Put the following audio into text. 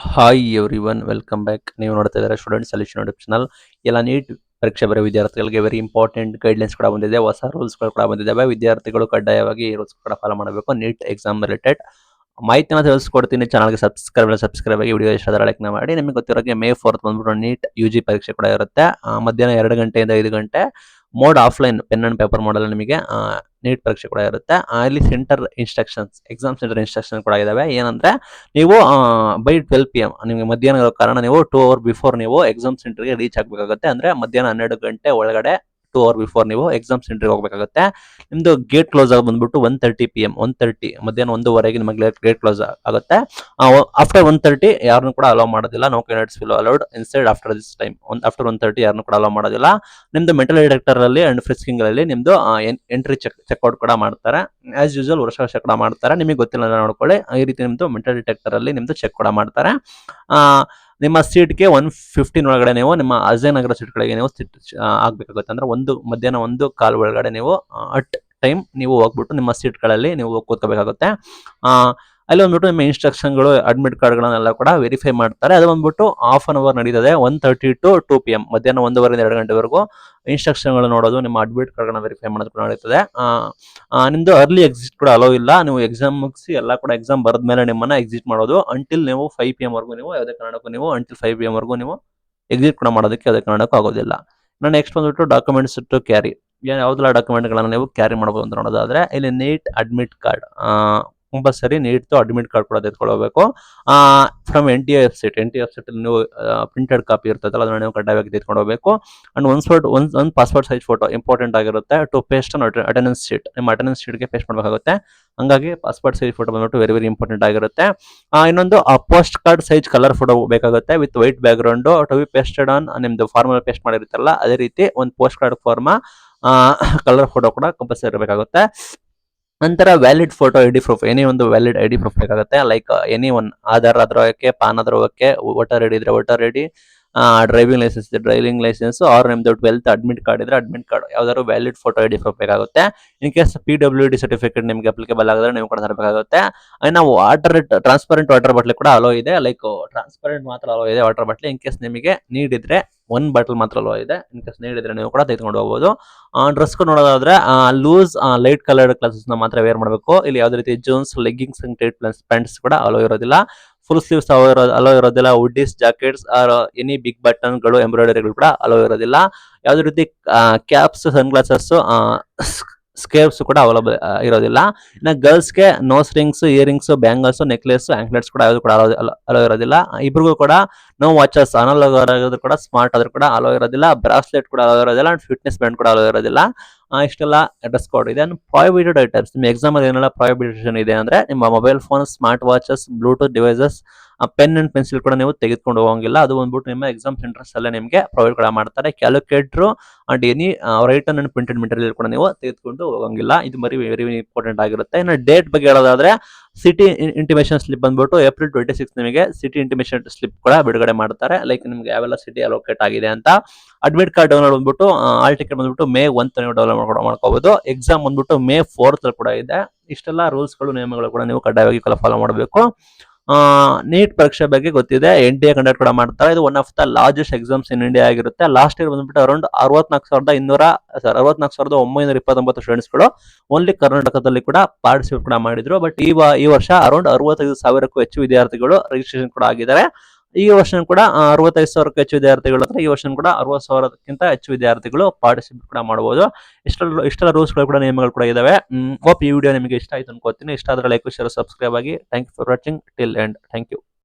Hi everyone welcome back. ನೀವು ನೋಡ್ತಾ ಇದ್ದಾರೆ ಸ್ಟೂಡೆಂಟ್ ಸೊಲ್ಯೂಷನ್ ಯೂಟ್ಯೂಬ್ ಚಾನಲ್. ಎಲ್ಲ ನೀಟ್ ಪರೀಕ್ಷೆ ಬರೋ ವಿದ್ಯಾರ್ಥಿಗಳಿಗೆ ವೆರಿ ಇಂಪಾರ್ಟೆಂಟ್ ಗೈಡ್ಲೈನ್ಸ್ ಕೂಡ ಬಂದಿದೆ, ಹೊಸ ರೂಲ್ಸ್ಗಳು ಕೂಡ ಬಂದಿದ್ದಾವೆ. ವಿದ್ಯಾರ್ಥಿಗಳು ಕಡ್ಡಾಯವಾಗಿ ಈ ರೂಲ್ಸ್ ಕೂಡ ಫಾಲೋ ಮಾಡಬೇಕು. ನೀಟ್ ಎಕ್ಸಾಮ್ ರಿಲೇಟೆಡ್ ಮಾಹಿತಿನ ತಿಳಿಸ್ಕೊಡ್ತೀನಿ. ಚಾನಲ್ಗೆ ಸಬ್ಸ್ಕ್ರೈಬ್ ಆಗಿ ವಿಡಿಯೋ ಇಷ್ಟ ಆದರೆ ಲೈಕ್ ಮಾಡಿ. ನಿಮಗೆ ಗೊತ್ತಿರೋಗೆ ಮೇ 4 ಬಂದ್ಬಿಟ್ಟು ನೀಟ್ UG ಪರೀಕ್ಷೆ ಕೂಡ ಇರುತ್ತೆ. ಮಧ್ಯಾಹ್ನ 2 ಗಂಟೆಯಿಂದ 5 ಗಂಟೆ mode offline pen and paper ಮಾಡಲು ನಿಮಗೆ ನೀಟ್ ಪರೀಕ್ಷೆ ಕೂಡ ಇರುತ್ತೆ. ಇಲ್ಲಿ centre instructions, exam centre instruction ಕೂಡ ಇದಾವೆ. ಏನಂದ್ರೆ ನೀವು ಬೈ 12 PM ನಿಮಗೆ ಮಧ್ಯಾಹ್ನ ಇರೋ ಕಾರಣ ನೀವು 2 ಅವರ್ ಬಿಫೋರ್ ನೀವು ಎಕ್ಸಾಮ್ ಸೆಂಟರ್ಗೆ ರೀಚ್ ಆಗಬೇಕಾಗುತ್ತೆ. ಅಂದ್ರೆ ಮಧ್ಯಾಹ್ನ 12 ಗಂಟೆ ಒಳಗಡೆ 2 ಅವರ್ ಬಿಫೋರ್ ನೀವು ಎಕ್ಸಾಮ್ ಸೆಂಟರ್ಗೆ ಹೋಗಬೇಕಾಗುತ್ತೆ. ನಿಮ್ದು ಗೇಟ್ ಕ್ಲೋಸ್ ಆಗಿ ಬಂದ್ಬಿಟ್ಟು 1:30 PM 1:30 ಮಧ್ಯಾಹ್ನ 1:00 ನಿಮಗೆ ಗೇಟ್ ಕ್ಲೋಸ್ ಆಗುತ್ತೆ. ಆಫ್ಟರ್ 1:30 ಯಾರನ್ನು ಕೂಡ ಅಲೋ ಮಾಡೋದಿಲ್ಲ. No candidates will allowed inside after this time. After 1:30 ಯಾರನ್ನು ಕೂಡ ಅಲೋ ಮಾಡೋದಿಲ್ಲ. ನಿಮ್ದು ಮೆಟಲ್ ಡಿಟೆಕ್ಟರ್ ಅಲ್ಲಿ ಅಂಡ್ ಫ್ರಿಸ್ಕಿಂಗ್ ಅಲ್ಲಿ ನಿಮ್ದು ಎಂಟ್ರಿ ಚೆಕ್ಔಟ್ ಕೂಡ ಮಾಡ್ತಾರೆ. ಆಸ್ ಯೂಶುವಲ್ ವರ್ಷ ಕೂಡ ಮಾಡ್ತಾರೆ. ನಿಮಗೆ ಗೊತ್ತಿಲ್ಲ ಅಂದ್ರೆ ನೋಡ್ಕೊಳ್ಳಿ. ಈ ರೀತಿ ನಿಮ್ದು ಮೆಟಲ್ ಡಿಟೆಕ್ಟರ್ ಅಲ್ಲಿ ನಿಮ್ದು ಚೆಕ್ ಕೂಡ ಮಾಡ್ತಾರೆ. ನಿಮ್ಮ ಸೀಟ್ಗೆ 1:15 ಒಳಗಡೆ ನೀವು ನಿಮ್ಮ ಅಜಯನಗರ ಸೀಟ್ಗಳಿಗೆ ನೀವು ಆಗ್ಬೇಕಾಗುತ್ತೆ. ಅಂದ್ರೆ ಮಧ್ಯಾಹ್ನ 1:15 ಒಳಗಡೆ ನೀವು ಅಟ್ ಟೈಮ್ ನೀವು ಹೋಗ್ಬಿಟ್ಟು ನಿಮ್ಮ ಸೀಟ್ಗಳಲ್ಲಿ ನೀವು ಕೂತ್ಕೋಬೇಕಾಗುತ್ತೆ. ಅಲ್ಲಿ ಬಂದ್ಬಿಟ್ಟು ನಿಮ್ಮ ಇನ್ಸ್ಟ್ರಕ್ಷನ್ಗಳು, ಅಡ್ಮಿಟ್ ಕಾರ್ಡ್ಗಳನ್ನೆಲ್ಲ ಕೂಡ ವೆರಿಫೈ ಮಾಡ್ತಾರೆ. ಅದು ಬಂದ್ಬಿಟ್ಟು ಹಾಫ್ ಅನ್ ಅವರ್ ನಡೀತದೆ. 1:30 to 2 PM ಮಧ್ಯಾಹ್ನ 1:15 2 ಗಂಟೆವರೆಗೂ ಇನ್ಸ್ಟ್ರಕ್ಷನ್ಗಳು ನೋಡೋದು, ನಿಮ್ಮ ಅಡ್ಮಿಟ್ ಕಾರ್ಡ್ಗಳನ್ನ ವೆರಿಫೈ ಮಾಡೋದು ಕೂಡ ನಡೀತದೆ. ನಿಮ್ದು ಅರ್ಲಿ ಎಕ್ಸಿಟ್ ಕೂಡ ಅಲೋ ಇಲ್ಲ. ನೀವು ಎಕ್ಸಾಮ್ ಮುಗಿಸಿ ಎಲ್ಲ ಕೂಡ ಎಕ್ಸಾಮ್ ಬರೆದ ಮೇಲೆ ನಿಮ್ಮನ್ನ ಎಕ್ಸಿಟ್ ಮಾಡೋದು. ಅಂಟಿಲ್ ನೀವು 5 PM ವರೆಗೂ ನೀವು ಯಾವುದೇ ಕಾರಣಕ್ಕೂ ನೀವು ಅಂಟಿಲ್ 5 PM ವರೆಗೂ ನೀವು ಎಕ್ಸಿಟ್ ಕೂಡ ಮಾಡೋದಕ್ಕೆ ಯಾವುದೇ ಕಾರಣಕ್ಕೂ ಆಗೋದಿಲ್ಲ. ನೆಕ್ಸ್ಟ್ ಬಂದ್ಬಿಟ್ಟು ಡಾಕ್ಯುಮೆಂಟ್ಸ್ ಟು ಕ್ಯಾರಿ. ಯಾವ್ದೆಲ್ಲ ಡಾಕ್ಯುಮೆಂಟ್ಗಳನ್ನ ನೀವು ಕ್ಯಾರಿ ಮಾಡಬಹುದು ಅಂತ ನೋಡೋದಾದ್ರೆ ಇಲ್ಲಿ NEET admit card compulsory. NEET admit card ಕೂಡ ತೆಗೆದುಕೊಳ್ಳಬೇಕು. ಫ್ರಮ್ NTA ವೆಬ್ಸೈಟ್ ನೀವು ಪ್ರಿಂಟೆಡ್ ಕಾಪಿ ಇರ್ತದಲ್ಲ ಅದನ್ನ ನೀವು ಕಡ್ಡಾಯವಾಗಿ ತೆಗೆದುಕೊಂಡು ಹೋಗಬೇಕು. ಅಂಡ್ ಒಂದು ಪಾಸ್ಪೋರ್ಟ್ ಸೈಜ್ ಫೋಟೋ ಇಂಪಾರ್ಟೆಂಟ್ ಆಗಿರುತ್ತೆ to paste on attendance sheet. ನಿಮ್ಮ ಅಟೆಂಡೆನ್ಸ್ ಶೀಟ್ಗೆ ಪೇಸ್ಟ್ ಮಾಡಬೇಕಾಗುತ್ತೆ. ಹಂಗಾಗಿ ಪಾಸ್ಪೋರ್ಟ್ ಸೈಜ್ ಫೋಟೋ ಬಂದ್ಬಿಟ್ಟು ವೆರಿ ಇಂಪಾರ್ಟೆಂಟ್ ಆಗಿರುತ್ತೆ. ಇನ್ನೊಂದು post card size colour photo ಬೇಕಾಗುತ್ತೆ with white back ground to be pasted on. ನಿಮ್ದು ಫಾರ್ಮಲ್ ಪೇಸ್ಟ್ ಮಾಡಿರುತ್ತಲ್ಲ ಅದೇ ರೀತಿ ಒಂದು post card form colour photo ಕೂಡ ಕಂಪಲ್ಸರಿ ಇರಬೇಕಾಗುತ್ತೆ. ನಂತರ valid photo ID proof, any ಒಂದು ವ್ಯಾಲಿಡ್ ID ಪ್ರೂಫ್ ಬೇಕಾಗುತ್ತೆ. ಲೈಕ್ ಎನಿ ಒನ್, ಆಧಾರ್ ಆದ್ರೆ ಓಕೆ, ಪಾನ್ ಆದ್ರೆ ಓಕೆ, ವೋಟರ್ ID ಇದ್ರೆ ವೋಟರ್ ID, ಡ್ರೈವಿಂಗ್ ಲೈಸೆನ್ಸ್ ಇದ್ರೆ ಡ್ರೈವಿಂಗ್ ಲೈಸೆನ್ಸ್, ಆರ್ ನಿಮ್ದು 12th ಅಡ್ಮಿಟ್ ಕಾರ್ಡ್ ಇದ್ರೆ ಅಡ್ಮಿಟ್ ಕಾರ್ಡ್, ಯಾವ್ದಾದ್ರು ವ್ಯಾಲಿಡ್ ಫೋಟೋ ID ಪ್ರೂಫ್ ಬೇಕಾಗುತ್ತೆ. ಇನ್ ಕೇಸ್ PWD ಸರ್ಟಿಫಿಕೇಟ್ ನಿಮ್ಗೆ ಅಪ್ಲಿಕೇಬಲ್ ಆಗಿದ್ರೆ ನೀವು ಕೂಡ ತರಬೇಕಾಗುತ್ತೆ. ನಾವು ಟ್ರಾನ್ಸ್ಪರೆಂಟ್ ವಾಟರ್ ಬಾಟ್ಲಿ ಕೂಡ ಅಲೋ ಇದೆ. ಲೈಕ್ ಟ್ರಾನ್ಸ್ಪರೆಂಟ್ ಮಾತ್ರ ಅಲೋ ಇದೆ ವಾಟರ್ ಬಾಟ್ಲಿ. ಇನ್ ಕೇಸ್ ನಿಮಗೆ ನೀಡ್ ಇದ್ರೆ ಒಂದು ಬಾಟಲ್ ಮಾತ್ರ ಅಲೋ ಇದೆ. ಇನ್ ಕೇಸ್ ನೀಡ್ ಇದ್ರೆ ನೀವು ಕೂಡ ತೆಗೆದುಕೊಂಡು ಹೋಗಬಹುದು. ಡ್ರೆಸ್ ನೋಡೋದಾದ್ರೆ ಲೂಸ್ ಲೈಟ್ ಕಲರ್ಡ್ ಕ್ಲಾಸಸ್ ಮಾತ್ರ ವೇರ್ ಮಾಡಬೇಕು. ಇಲ್ಲಿ ಯಾವುದೇ ರೀತಿ jeans, leggings and tight pants ಕೂಡ ಅಲೋ ಇರೋದಿಲ್ಲ. ಫುಲ್ ಸ್ಲೀವ್ಸ್ ಅಲೋ ಇರೋದಿಲ್ಲ. Hoodies, jackets or any big ಬಟನ್ಗಳು, ಎಂಬ್ರಾಯ್ಡರಿಗಳು ಕೂಡ ಅಲೋ ಇರೋದಿಲ್ಲ. ಯಾವುದೇ ರೀತಿ ಕ್ಯಾಪ್ಸ್, ಸನ್ ಗ್ಲಾಸಸ್, ಸ್ಕೇರ್ಸ್ ಕೂಡ ಅವೈಲಬಲ್ ಇರೋದಿಲ್ಲ. ಇನ್ನು ಗರ್ಲ್ಸ್ಗೆ nose rings, earrings, bangles, necklace, anklets ಕೂಡ ಯಾವುದು ಕೂಡ ಅಲೋ ಇರೋದಿಲ್ಲ. ಇಬ್ರಿಗೂ ಕೂಡ ನೋ ವಾಚಸ್, ಅನಲಾಗ್ ಆದ್ರೂ ಕೂಡ ಸ್ಮಾರ್ಟ್ ಆದ್ರೂ ಕೂಡ ಅಲೋ ಇರೋದಿಲ್ಲ. ಬ್ರಾಸ್ಲೆಟ್ ಕೂಡ ಅಲೋ ಇರೋದಿಲ್ಲ. ಅಂಡ್ ಫಿಟ್ನೆಸ್ ಬ್ಯಾಂಡ್ ಕೂಡ ಅಲೋ ಇರೋದಿಲ್ಲ. ಇಷ್ಟೆಲ್ಲ ಡ್ರೆಸ್ ಕೋಡ್ ಇದೆ. ಪ್ರಾಹಿಬಿಟೆಡ್ ಐಟಮ್ಸ್, ನಿಮ್ಮ ಎಕ್ಸಾಮ್ ಅಲ್ಲಿ ಏನೆಲ್ಲ ಪ್ರಾಹಿಬಿಟೇಷನ್ ಇದೆ ಅಂದ್ರೆ ನಿಮ್ಮ mobile phone, smart watches, Bluetooth devices, pen and pencil ಕೂಡ ನೀವು ತೆಗೆದುಕೊಂಡು ಹೋಗಂಗಿಲ್ಲ. ಅದು ಬಂದ್ಬಿಟ್ಟು ನಿಮ್ಮ ಎಕ್ಸಾಮ್ ಸೆಂಟರ್ಸ್ ಅಲ್ಲೇ ನಿಮಗೆ ಪ್ರೊವೈಡ್ ಕೂಡ ಮಾಡ್ತಾರೆ. Calculator and any written and printed material ಕೂಡ ನೀವು ತೆಗೆದುಕೊಂಡು ಹೋಗಂಗಿಲ್ಲ. ಇದು ವೆರಿ ಇಂಪಾರ್ಟೆಂಟ್ ಆಗಿರುತ್ತೆ. ಇನ್ನು ಡೇಟ್ ಬಗ್ಗೆ ಹೇಳೋದಾದ್ರೆ ಸಿಟಿ ಇಂಟಿಮೇಷನ್ ಸ್ಲಿಪ್ ಬಂದ್ಬಿಟ್ಟು April 26 ನಿಮಗೆ ಸಿಟಿ ಇಂಟಿಮೇಷನ್ ಸ್ಲಿಪ್ ಕೂಡ ಬಿಡುಗಡೆ ಮಾಡ್ತಾರೆ. ಲೈಕ್ ನಿಮ್ಗೆ ಯಾವೆಲ್ಲ ಸಿಟಿ ಅಲೋಕೇಟ್ ಆಗಿದೆ ಅಂತ. ಅಡ್ಮಿಟ್ ಕಾರ್ಡ್ ಡೌನ್ಲೋಡ್ ಬಂದ್ಬಿಟ್ಟು ಆಲ್ ಟಿಕೆಟ್ ಬಂದ್ಬಿಟ್ಟು May 1 ನೀವು ಡೌನ್ಲೋಡ್ ಮಾಡ್ಕೋಬಹುದು. ಎಕ್ಸಾಮ್ ಬಂದ್ಬಿಟ್ಟು May 4 ಕೂಡ ಇದೆ. ಇಷ್ಟೆಲ್ಲ ರೂಲ್ಸ್ಗಳು, ನಿಯಮಗಳು ಕೂಡ ನೀವು ಕಡ್ಡಾಯವಾಗಿ ಫಾಲೋ ಮಾಡಬೇಕು. ನೀಟ್ ಪರೀಕ್ಷೆ ಬಗ್ಗೆ ಗೊತ್ತಿದೆ. NTA ಕಂಡಕ್ಟ್ ಕೂಡ ಮಾಡ್ತಾರೆ. ಇದು one of the largest exams in India ಆಗಿರುತ್ತೆ. ಲಾಸ್ಟ್ ಇಯರ್ ಬಂದ್ಬಿಟ್ಟು ಅರೌಂಡ್ 64,929 ಸ್ಟೂಡೆಂಟ್ಸ್ಗಳು ಓನ್ಲಿ ಕರ್ನಾಟಕದಲ್ಲಿ ಕೂಡ ಪಾರ್ಟಿಸಿಪೇಟ್ ಕೂಡ ಮಾಡಿದ್ರು. ಬಟ್ ಈ ವರ್ಷ ಅರೌಂಡ್ 65,000ಕ್ಕೂ ಹೆಚ್ಚು ವಿದ್ಯಾರ್ಥಿಗಳು ರಿಜಿಸ್ಟ್ರೇಷನ್ ಕೂಡ ಆಗಿದ್ದಾರೆ. ಈ ವರ್ಷ ಕೂಡ 65,000ಕ್ಕೂ ಹೆಚ್ಚು ವಿದ್ಯಾರ್ಥಿಗಳು ಹತ್ರ ಈ ವರ್ಷ ಕೂಡ 60,000ಕ್ಕಿಂತ ಹೆಚ್ಚು ವಿದ್ಯಾರ್ಥಿಗಳು ಪಾರ್ಟಿಸಿಪೇಟ್ ಕೂಡ ಮಾಡಬಹುದು. ಇಷ್ಟೆಲ್ಲ ರೂಲ್ಸ್ಗಳು ಕೂಡ, ನಿಯಮಗಳು ಕೂಡ ಇದಾವೆ. ಹೋಪ್ ಈ ವಿಡಿಯೋ ನಿಮಗೆ ಇಷ್ಟ ಆಯ್ತು ಅನ್ಕೋತೀನಿ. ಇಷ್ಟ ಆದ್ರೆ ಲೈಕ್, ಶೇರ್, ಸಬ್ಸ್ಕ್ರೈಬ್ ಆಗಿ. Thank you for watching till end. Thank you.